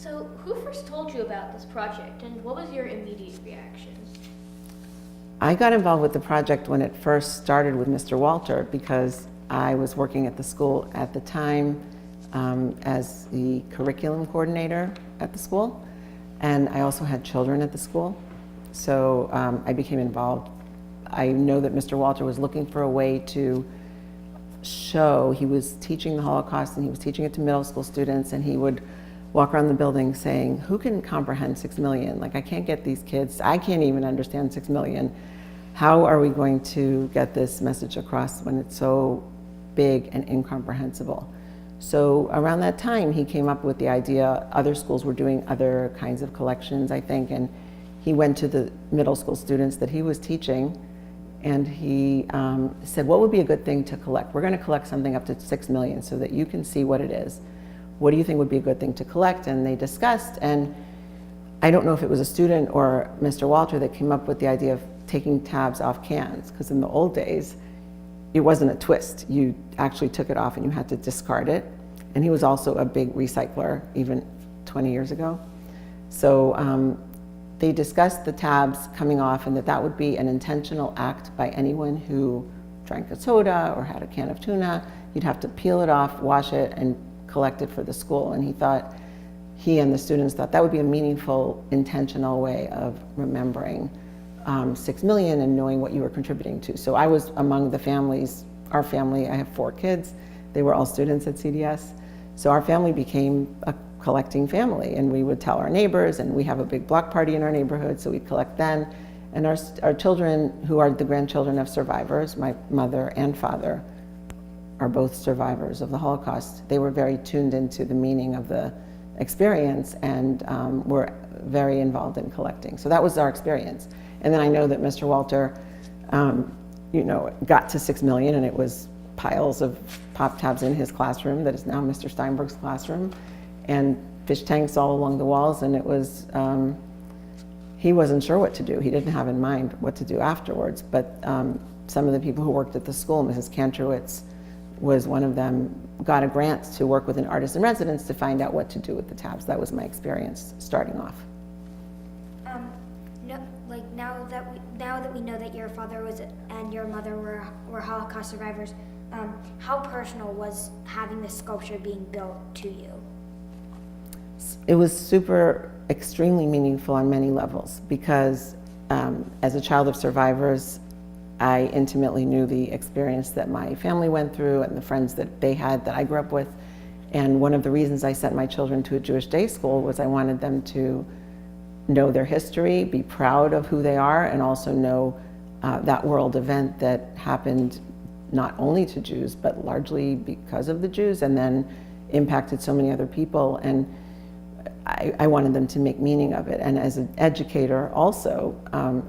So, who first told you about this project, and what was your immediate reaction? I got involved with the project when it first started with Mr. Walter because I was working at the school at the time as the curriculum coordinator at the school, and I also had children at the school, so I became involved. I know that Mr. Walter was looking for a way to show, he was teaching the Holocaust and he was teaching it to middle school students, and he would walk around the building saying, who can comprehend 6 million? Like, I can't get these kids, I can't even understand 6 million. How are we going to get this message across when it's so big and incomprehensible? So around that time, he came up with the idea, other schools were doing other kinds of collections, I think, and he went to the middle school students that he was teaching, and he said, what would be a good thing to collect? We're going to collect something up to 6 million so that you can see what it is. What do you think would be a good thing to collect? And they discussed, and I don't know if it was a student or Mr. Walter that came up with the idea of taking tabs off cans, because in the old days, it wasn't a twist. You actually took it off and you had to discard it. And he was also a big recycler, even 20 years ago. So they discussed the tabs coming off, and that would be an intentional act by anyone who drank a soda or had a can of tuna. You'd have to peel it off, wash it, and collect it for the school. And he and the students thought that would be a meaningful, intentional way of remembering 6 million and knowing what you were contributing to. So I was among the families, our family, I have 4 kids. They were all students at CDS. So our family became a collecting family, and we would tell our neighbors, and we have a big block party in our neighborhood, so we'd collect then. And our children, who are the grandchildren of survivors, my mother and father are both survivors of the Holocaust. They were very tuned into the meaning of the experience and were very involved in collecting. So that was our experience. And then I know that Mr. Walter, got to 6 million, and it was piles of pop tabs in his classroom that is now Mr. Steinberg's classroom, and fish tanks all along the walls, and it was, he wasn't sure what to do. He didn't have in mind what to do afterwards, but some of the people who worked at the school, Mrs. Kantrowitz was one of them, got a grant to work with an artist in residence to find out what to do with the tabs. That was my experience starting off. Now that we know that your father and your mother were Holocaust survivors, how personal was having this sculpture being built to you? It was extremely meaningful on many levels, because as a child of survivors, I intimately knew the experience that my family went through and the friends that they had that I grew up with. And one of the reasons I sent my children to a Jewish day school was I wanted them to know their history, be proud of who they are, and also know that world event that happened not only to Jews, but largely because of the Jews, and then impacted so many other people. And I wanted them to make meaning of it. And as an educator also,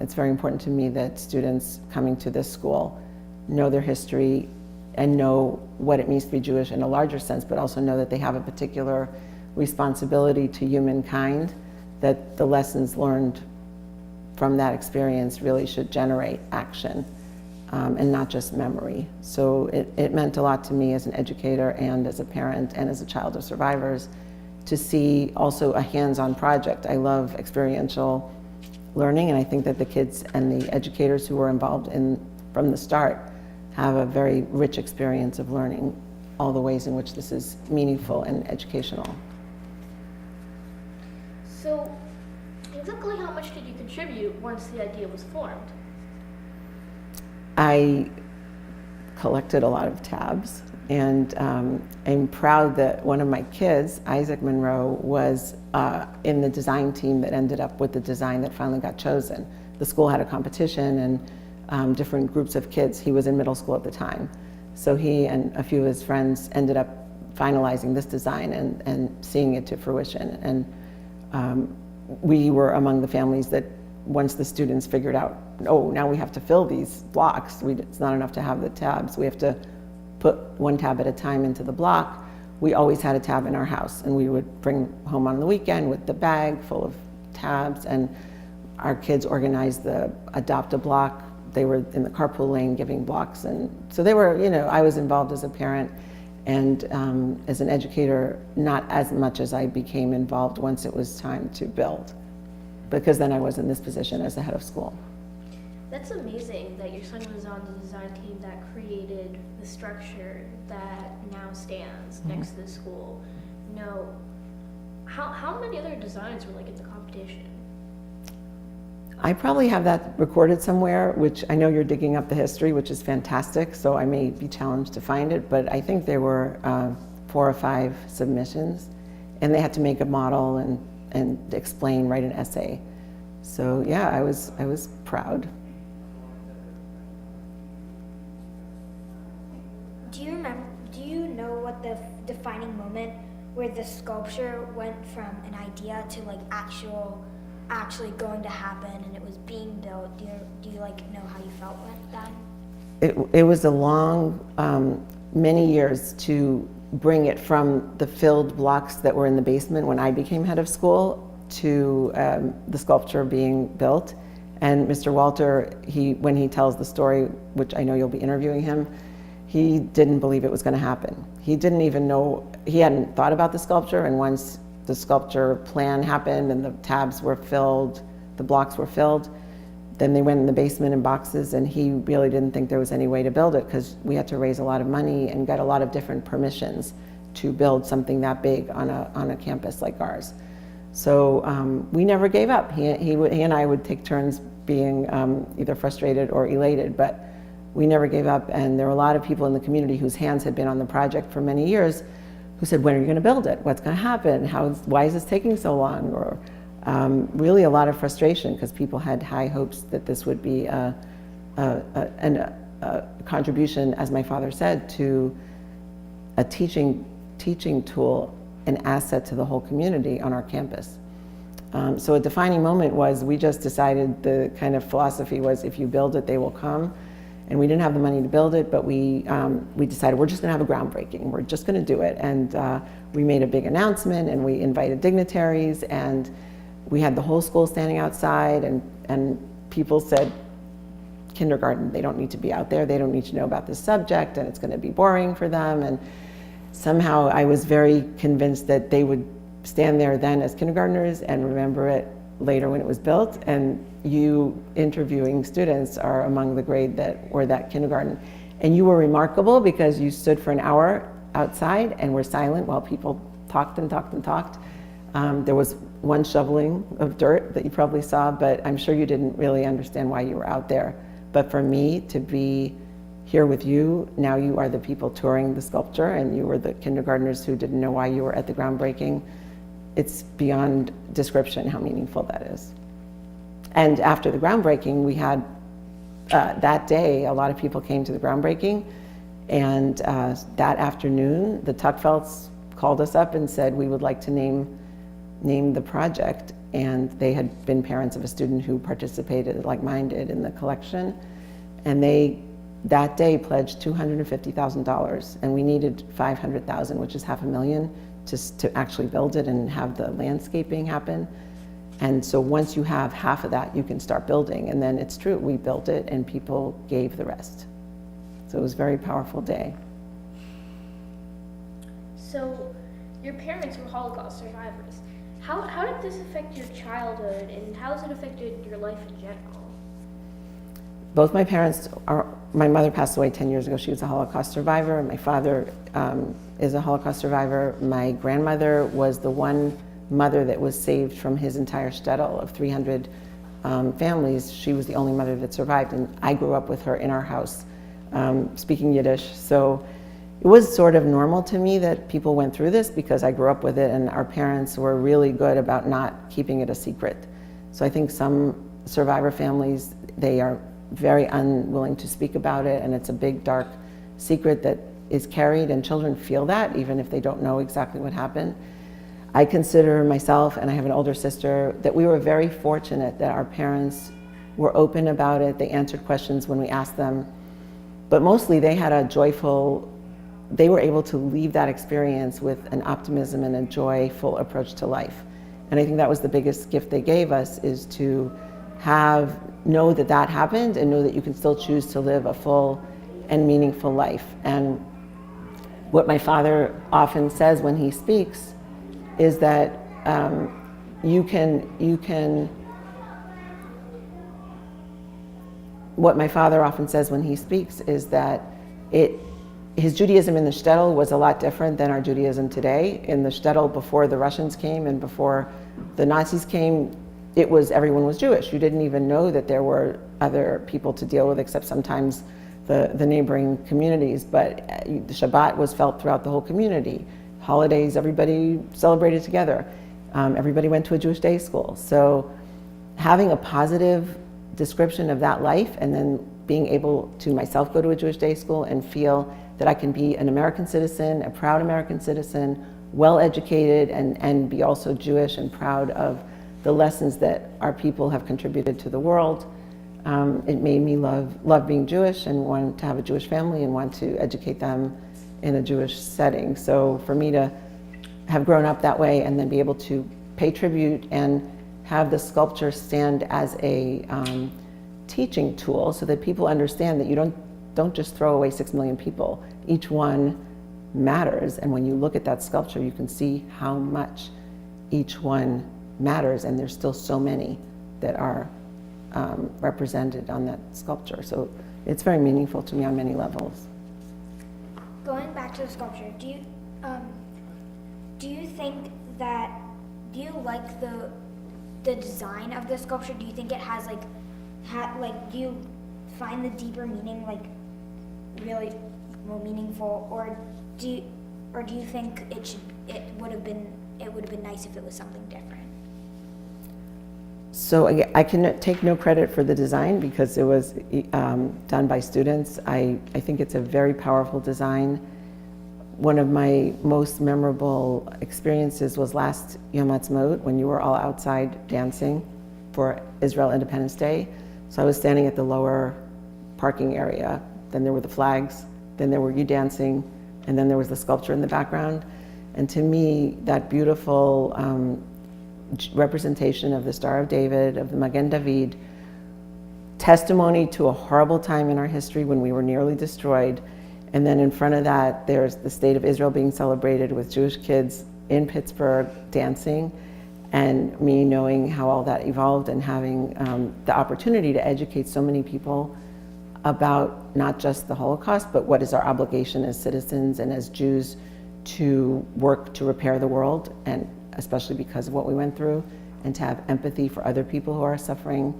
it's very important to me that students coming to this school know their history and know what it means to be Jewish in a larger sense, but also know that they have a particular responsibility to humankind, that the lessons learned from that experience really should generate action and not just memory. So it meant a lot to me as an educator and as a parent and as a child of survivors to see also a hands-on project. I love experiential learning, and I think that the kids and the educators who were involved from the start have a very rich experience of learning all the ways in which this is meaningful and educational. So, exactly how much did you contribute once the idea was formed? I collected a lot of tabs, and I'm proud that one of my kids, Isaac Munro, was in the design team that ended up with the design that finally got chosen. The school had a competition, and different groups of kids. He was in middle school at the time. So he and a few of his friends ended up finalizing this design and seeing it to fruition. And we were among the families that once the students figured out, oh, now we have to fill these blocks. It's not enough to have the tabs. We have to put one tab at a time into the block. We always had a tab in our house, and we would bring home on the weekend with the bag full of tabs, and our kids organized the adopt a block. They were in the carpool lane giving blocks, and so they were, I was involved as a parent, And as an educator, not as much as I became involved once it was time to build, because then I was in this position as the head of school. That's amazing that your son was on the design team that created the structure that now stands next to the school. How many other designs were like in the competition? I probably have that recorded somewhere, which I know you're digging up the history, which is fantastic, so I may be challenged to find it, but I think there were 4 or 5 submissions, and they had to make a model and explain, write an essay. So yeah, I was proud. Do you know what the defining moment where the sculpture went from an idea to like actually going to happen and it was being built? Do you like know how you felt with that? It was a long, many years to bring it from the filled blocks that were in the basement when I became head of school to the sculpture being built. And Mr. Walter, when he tells the story, which I know you'll be interviewing him, he didn't believe it was going to happen. He didn't even know, he hadn't thought about the sculpture, and once the sculpture plan happened and the tabs were filled, the blocks were filled, then they went in the basement in boxes, and he really didn't think there was any way to build it because we had to raise a lot of money and get a lot of different permissions to build something that big on a campus like ours. So we never gave up. He and I would take turns being either frustrated or elated, but we never gave up. And there were a lot of people in the community whose hands had been on the project for many years who said, when are you going to build it? What's going to happen? Why is this taking so long? Or really a lot of frustration because people had high hopes that this would be a contribution, as my father said, to a teaching tool, an asset to the whole community on our campus. So a defining moment was we just decided, the kind of philosophy was, if you build it, they will come. And we didn't have the money to build it, but we decided we're just going to have a groundbreaking. We're just going to do it. And we made a big announcement, and we invited dignitaries, and we had the whole school standing outside, and people said, kindergarten, they don't need to be out there. They don't need to know about this subject, and it's going to be boring for them. And somehow I was very convinced that they would stand there then as kindergartners and remember it later when it was built. And you interviewing students are among the grade that were that kindergarten. And you were remarkable because you stood for an hour outside and were silent while people talked and talked and talked. There was one shoveling of dirt that you probably saw, but I'm sure you didn't really understand why you were out there. But for me to be here with you, now you are the people touring the sculpture, and you were the kindergartners who didn't know why you were at the groundbreaking. It's beyond description how meaningful that is. And after the groundbreaking, we had, that day, a lot of people came to the groundbreaking, and that afternoon, the Tuckfelts called us up and said, we would like to name the project, and they had been parents of a student who participated, like mine did, in the collection, and they, that day, pledged $250,000, and we needed $500,000, which is $500,000, to actually build it and have the landscaping happen. And so once you have half of that, you can start building. And then it's true, we built it and people gave the rest. So it was a very powerful day. So your parents were Holocaust survivors. How did this affect your childhood, and how has it affected your life in general? Both my parents my mother passed away 10 years ago. She was a Holocaust survivor. My father is a Holocaust survivor. My grandmother was the one mother that was saved from his entire shtetl of 300 families. She was the only mother that survived, and I grew up with her in our house, speaking Yiddish. So it was sort of normal to me that people went through this because I grew up with it, and our parents were really good about not keeping it a secret. So I think some survivor families, they are very unwilling to speak about it, and it's a big dark secret that is carried, and children feel that even if they don't know exactly what happened. I consider myself, and I have an older sister, that we were very fortunate that our parents were open about it. They answered questions when we asked them, but mostly they had a joyful, they were able to leave that experience with an optimism and a joyful approach to life. And I think that was the biggest gift they gave us, is to know that that happened, and know that you can still choose to live a full and meaningful life. And what my father often says when he speaks is that what my father often says when he speaks is that his Judaism in the shtetl was a lot different than our Judaism today. In the shtetl, before the Russians came and before the Nazis came, everyone was Jewish. You didn't even know that there were other people to deal with, except sometimes the neighboring communities. But the Shabbat was felt throughout the whole community. Holidays, everybody celebrated together. Everybody went to a Jewish day school. So having a positive description of that life, and then being able to myself go to a Jewish day school and feel that I can be an American citizen, a proud American citizen, well educated, and be also Jewish and proud of the lessons that our people have contributed to the world. It made me love being Jewish and want to have a Jewish family and want to educate them in a Jewish setting. So for me to have grown up that way and then be able to pay tribute and have the sculpture stand as a teaching tool so that people understand that you don't just throw away 6 million people. Each one matters, and when you look at that sculpture, you can see how much each one matters, and there's still so many that are represented on that sculpture. So it's very meaningful to me on many levels. Going back to the sculpture, do you like the design of the sculpture? Do you think it has do you find the deeper meaning really more meaningful, or do you think it would have been nice if it was something different? So I can take no credit for the design because it was done by students. I think it's a very powerful design. One of my most memorable experiences was last Yom Ha'atzmaut when you were all outside dancing for Israel Independence Day. So I was standing at the lower parking area. Then there were the flags. Then there were you dancing. And then there was the sculpture in the background. And to me, that beautiful representation of the Star of David, of the Magen David, testimony to a horrible time in our history when we were nearly destroyed. And then in front of that, there's the state of Israel being celebrated with Jewish kids in Pittsburgh dancing, and me knowing how all that evolved and having the opportunity to educate so many people about not just the Holocaust, but what is our obligation as citizens and as Jews to work to repair the world, and especially because of what we went through, and to have empathy for other people who are suffering.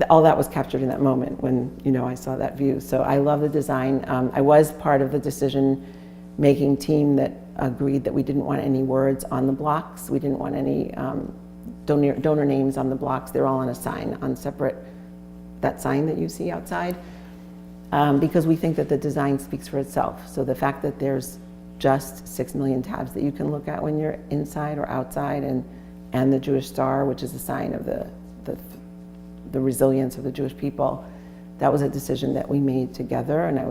All that was captured in that moment when I saw that view. So I love the design. I was part of the decision-making team that agreed that we didn't want any words on the blocks. We didn't want any donor names on the blocks. They're all on a sign, on separate, that sign that you see outside, because we think that the design speaks for itself. So the fact that there's just 6 million tabs that you can look at when you're inside or outside, and the Jewish star, which is a sign of the resilience of the Jewish people, that was a decision that we made together, and I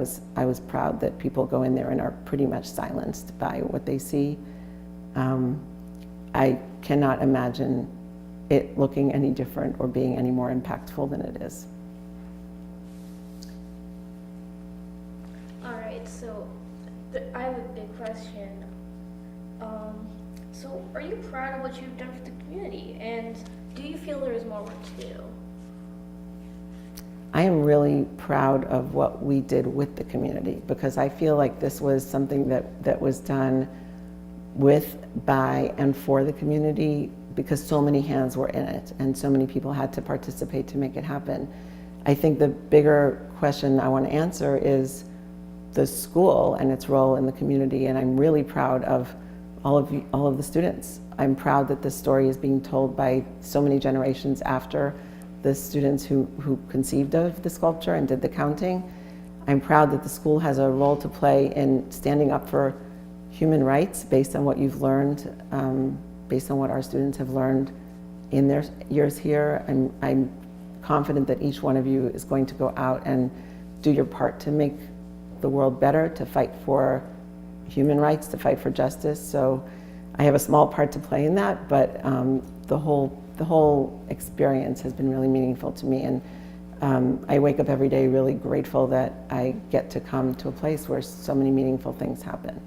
was proud that people go in there and are pretty much silenced by what they see. I cannot imagine it looking any different or being any more impactful than it is. All right, so I have a big question. So are you proud of what you've done for the community, and do you feel there is more work to do? I am really proud of what we did with the community, because I feel like this was something that was done with, by, and for the community, because so many hands were in it and so many people had to participate to make it happen. I think the bigger question I want to answer is the school and its role in the community, and I'm really proud of all of the students. I'm proud that this story is being told by so many generations after the students who conceived of the sculpture and did the counting. I'm proud that the school has a role to play in standing up for human rights based on what you've learned, based on what our students have learned in their years here. I'm confident that each one of you is going to go out and do your part to make the world better, to fight for human rights, to fight for justice. So I have a small part to play in that, but the whole experience has been really meaningful to me, and I wake up every day really grateful that I get to come to a place where so many meaningful things happen.